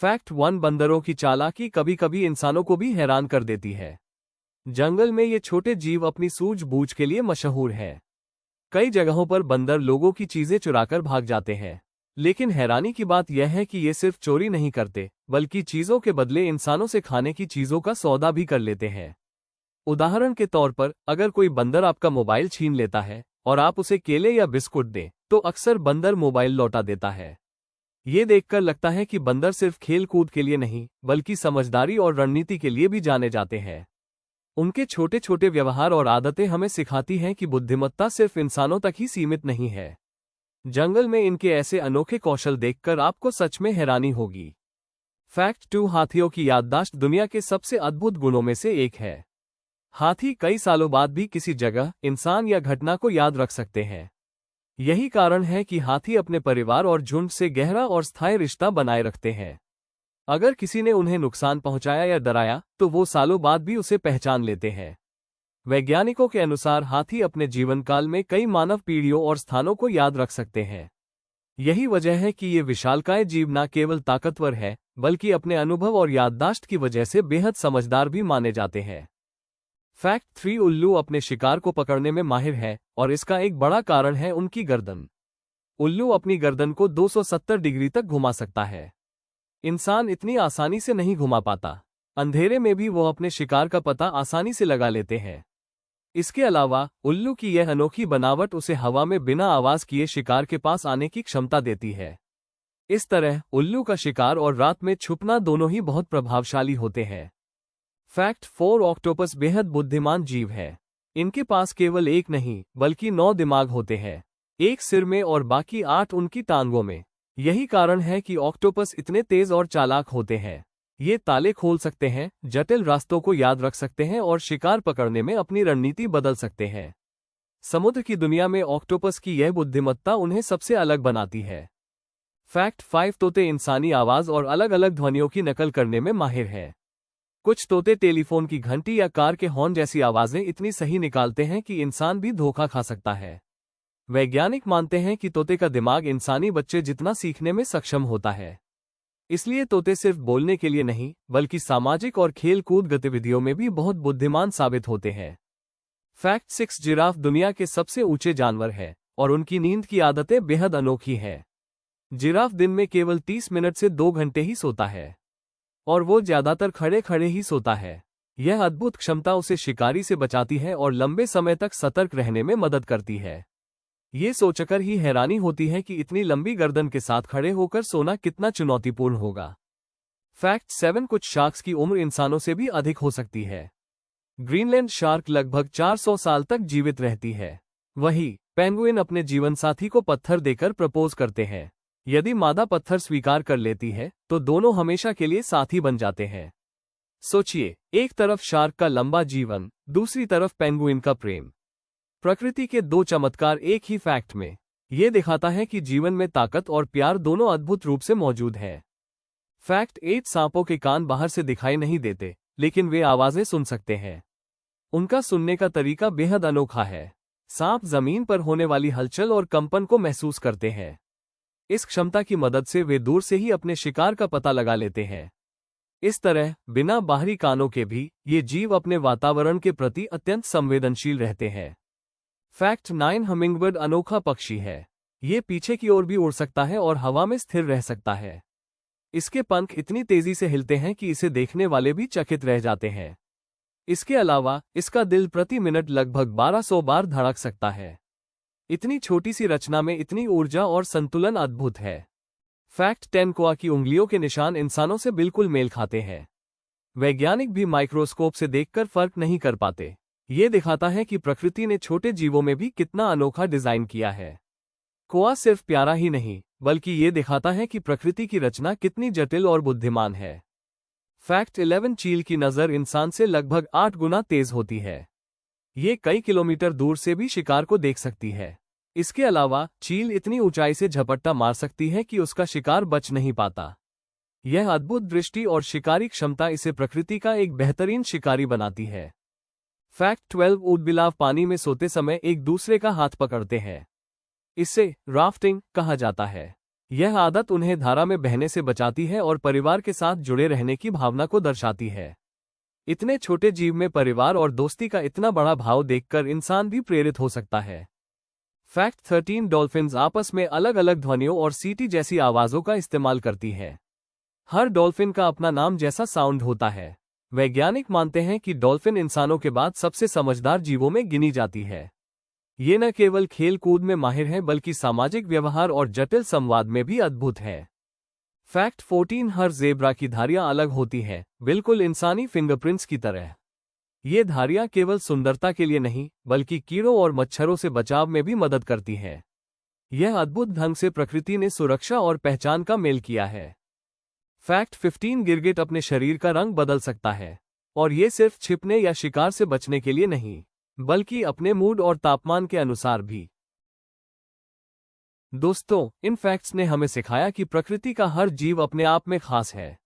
Fact 1 बंदरों की चालाकी कभी कभी इंसानों को भी हैरान कर देती है। जंगल में ये छोटे जीव अपनी सूझबूझ के लिए मशहूर हैं। कई जगहों पर बंदर लोगों की चीजें चुराकर भाग जाते हैं, लेकिन हैरानी की बात यह है कि ये सिर्फ चोरी नहीं करते, बल्कि चीजों के बदले इंसानों से खाने की चीजों का सौदा भी कर लेते हैं। उदाहरण के तौर पर, अगर कोई बंदर आपका मोबाइल छीन लेता है और आप उसे केले या बिस्कुट दें, तो अक्सर बंदर मोबाइल लौटा देता है। ये देखकर लगता है कि बंदर सिर्फ खेल कूद के लिए नहीं, बल्कि समझदारी और रणनीति के लिए भी जाने जाते हैं। उनके छोटे छोटे व्यवहार और आदतें हमें सिखाती हैं कि बुद्धिमत्ता सिर्फ इंसानों तक ही सीमित नहीं है। जंगल में इनके ऐसे अनोखे कौशल देखकर आपको सच में हैरानी होगी। फैक्ट 2 हाथियों की याददाश्त दुनिया के सबसे अद्भुत गुणों में से एक है। हाथी कई सालों बाद भी किसी जगह, इंसान या घटना को याद रख सकते हैं। यही कारण है कि हाथी अपने परिवार और झुंड से गहरा और स्थायी रिश्ता बनाए रखते हैं। अगर किसी ने उन्हें नुकसान पहुंचाया या डराया, तो वो सालों बाद भी उसे पहचान लेते हैं। वैज्ञानिकों के अनुसार हाथी अपने जीवनकाल में कई मानव पीढ़ियों और स्थानों को याद रख सकते हैं। यही वजह है कि ये विशालकाय जीव न केवल ताकतवर है, बल्कि अपने अनुभव और याददाश्त की वजह से बेहद समझदार भी माने जाते हैं। फैक्ट 3 उल्लू अपने शिकार को पकड़ने में माहिर है, और इसका एक बड़ा कारण है उनकी गर्दन। उल्लू अपनी गर्दन को 270 डिग्री तक घुमा सकता है। इंसान इतनी आसानी से नहीं घुमा पाता। अंधेरे में भी वो अपने शिकार का पता आसानी से लगा लेते हैं। इसके अलावा उल्लू की यह अनोखी बनावट उसे हवा में बिना आवाज किए शिकार के पास आने की क्षमता देती है। इस तरह उल्लू का शिकार और रात में छुपना दोनों ही बहुत प्रभावशाली होते हैं। फैक्ट 4 ऑक्टोपस बेहद बुद्धिमान जीव है। इनके पास केवल एक नहीं, बल्कि 9 दिमाग होते हैं, एक सिर में और बाकी 8 उनकी टांगों में। यही कारण है कि ऑक्टोपस इतने तेज और चालाक होते हैं। ये ताले खोल सकते हैं, जटिल रास्तों को याद रख सकते हैं और शिकार पकड़ने में अपनी रणनीति बदल सकते हैं। समुद्र की दुनिया में ऑक्टोपस की यह बुद्धिमत्ता उन्हें सबसे अलग बनाती है। फैक्ट 5 तोते इंसानी आवाज और अलग अलग ध्वनियों की नकल करने में माहिर हैं। कुछ तोते टेलीफोन की घंटी या कार के हॉर्न जैसी आवाजें इतनी सही निकालते हैं कि इंसान भी धोखा खा सकता है। वैज्ञानिक मानते हैं कि तोते का दिमाग इंसानी बच्चे जितना सीखने में सक्षम होता है। इसलिए तोते सिर्फ बोलने के लिए नहीं, बल्कि सामाजिक और खेल कूद गतिविधियों में भी बहुत बुद्धिमान साबित होते हैं। फैक्ट 6 जिराफ दुनिया के सबसे ऊंचे जानवर है, और उनकी नींद की आदतें बेहद अनोखी हैं। जिराफ दिन में केवल 30 मिनट से 2 घंटे ही सोता है, और वो ज्यादातर खड़े खड़े ही सोता है। यह अद्भुत क्षमता उसे शिकारी से बचाती है और लंबे समय तक सतर्क रहने में मदद करती है। ये सोचकर ही हैरानी होती है कि इतनी लंबी गर्दन के साथ खड़े होकर सोना कितना चुनौतीपूर्ण होगा। फैक्ट 7 कुछ शार्क्स की उम्र इंसानों से भी अधिक हो सकती है। ग्रीनलैंड शार्क लगभग 400 साल तक जीवित रहती है। वहीं पेंगुइन अपने जीवनसाथी को पत्थर देकर प्रपोज करते हैं। यदि मादा पत्थर स्वीकार कर लेती है, तो दोनों हमेशा के लिए साथी बन जाते हैं। सोचिए, एक तरफ शार्क का लंबा जीवन, दूसरी तरफ पेंगुइन का प्रेम। प्रकृति के 2 चमत्कार एक ही फैक्ट में। ये दिखाता है कि जीवन में ताकत और प्यार दोनों अद्भुत रूप से मौजूद है। फैक्ट 8 सांपों के कान बाहर से दिखाई नहीं देते, लेकिन वे आवाजें सुन सकते हैं। उनका सुनने का तरीका बेहद अनोखा है। सांप जमीन पर होने वाली हलचल और कंपन को महसूस करते हैं। इस क्षमता की मदद से वे दूर से ही अपने शिकार का पता लगा लेते हैं। इस तरह बिना बाहरी कानों के भी ये जीव अपने वातावरण के प्रति अत्यंत संवेदनशील रहते हैं। फैक्ट 9 हमिंगबर्ड अनोखा पक्षी है। ये पीछे की ओर भी उड़ सकता है और हवा में स्थिर रह सकता है। इसके पंख इतनी तेजी से हिलते हैं कि इसे देखने वाले भी चकित रह जाते हैं। इसके अलावा इसका दिल प्रति मिनट लगभग 1200 बार धड़क सकता है। इतनी छोटी सी रचना में इतनी ऊर्जा और संतुलन अद्भुत है। फैक्ट 10 कोआ की उंगलियों के निशान इंसानों से बिल्कुल मेल खाते हैं। वैज्ञानिक भी माइक्रोस्कोप से देखकर फर्क नहीं कर पाते। ये दिखाता है कि प्रकृति ने छोटे जीवों में भी कितना अनोखा डिजाइन किया है। कोआ सिर्फ प्यारा ही नहीं, बल्कि ये दिखाता है कि प्रकृति की रचना कितनी जटिल और बुद्धिमान है। फैक्ट 11 चील की नज़र इंसान से लगभग 8 गुना तेज होती है। ये कई किलोमीटर दूर से भी शिकार को देख सकती है। इसके अलावा चील इतनी ऊंचाई से झपट्टा मार सकती है कि उसका शिकार बच नहीं पाता। यह अद्भुत दृष्टि और शिकारी क्षमता इसे प्रकृति का एक बेहतरीन शिकारी बनाती है। फैक्ट 12 ऊदबिलाव पानी में सोते समय एक दूसरे का हाथ पकड़ते हैं। इसे राफ्टिंग कहा जाता है। यह आदत उन्हें धारा में बहने से बचाती है और परिवार के साथ जुड़े रहने की भावना को दर्शाती है। इतने छोटे जीव में परिवार और दोस्ती का इतना बड़ा भाव देखकर इंसान भी प्रेरित हो सकता है। फैक्ट 13 डॉल्फिन्स आपस में अलग अलग ध्वनियों और सीटी जैसी आवाज़ों का इस्तेमाल करती है। हर डॉल्फिन का अपना नाम जैसा साउंड होता है। वैज्ञानिक मानते हैं कि डॉल्फिन इंसानों के बाद सबसे समझदार जीवों में गिनी जाती है। ये न केवल खेल कूद में माहिर है बल्कि सामाजिक व्यवहार और जटिल संवाद में भी अद्भुत है। फैक्ट 14 हर ज़ेब्रा की धारियां अलग होती हैं, बिल्कुल इंसानी फिंगरप्रिंट्स की तरह। ये धारियां केवल सुंदरता के लिए नहीं बल्कि कीड़ों और मच्छरों से बचाव में भी मदद करती हैं। यह अद्भुत ढंग से प्रकृति ने सुरक्षा और पहचान का मेल किया है। फैक्ट 15 गिरगिट अपने शरीर का रंग बदल सकता है, और ये सिर्फ छिपने या शिकार से बचने के लिए नहीं बल्कि अपने मूड और तापमान के अनुसार भी। दोस्तों, इन फैक्ट्स ने हमें सिखाया कि प्रकृति का हर जीव अपने आप में खास है।